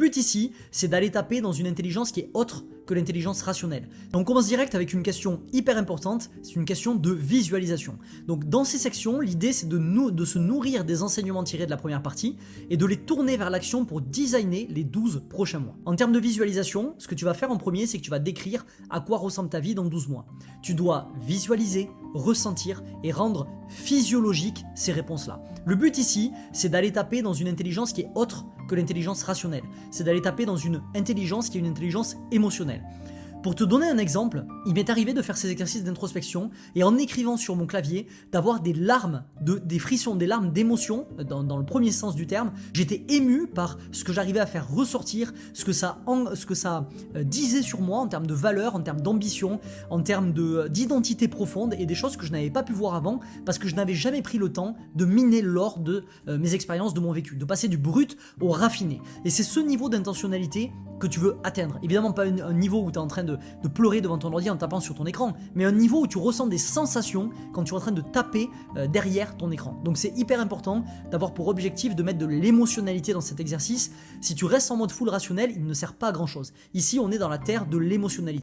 but ici, c'est d'aller taper dans une intelligence qui est autre que l'intelligence rationnelle. Donc on commence direct avec une question hyper importante, c'est une question de visualisation. Donc dans ces sections, l'idée c'est de se nourrir des enseignements tirés de la première partie et de les tourner vers l'action pour designer les 12 prochains mois. En termes de visualisation, ce que tu vas faire en premier, c'est que tu vas décrire à quoi ressemble ta vie dans 12 mois. Tu dois visualiser, ressentir et rendre physiologique ces réponses-là. Le but ici, c'est d'aller taper dans une intelligence qui est autre que l'intelligence rationnelle. C'est d'aller taper dans une intelligence qui est une intelligence émotionnelle. Pour te donner un exemple, il m'est arrivé de faire ces exercices d'introspection et en écrivant sur mon clavier, d'avoir des larmes, des frissons, des larmes d'émotion, dans le premier sens du terme. J'étais ému par ce que j'arrivais à faire ressortir, ce que ça disait sur moi en termes de valeur, en termes d'ambition, en termes d'identité profonde et des choses que je n'avais pas pu voir avant parce que je n'avais jamais pris le temps de miner l'or de mes expériences, de mon vécu, de passer du brut au raffiné. Et c'est ce niveau d'intentionnalité que tu veux atteindre. Évidemment pas un niveau où tu es en train de pleurer devant ton ordi en tapant sur ton écran, mais un niveau où tu ressens des sensations quand tu es en train de taper derrière ton écran. Donc c'est hyper important d'avoir pour objectif de mettre de l'émotionnalité dans cet exercice. Si tu restes en mode full rationnel, il ne sert pas à grand chose. Ici on est dans la terre de l'émotionnalité.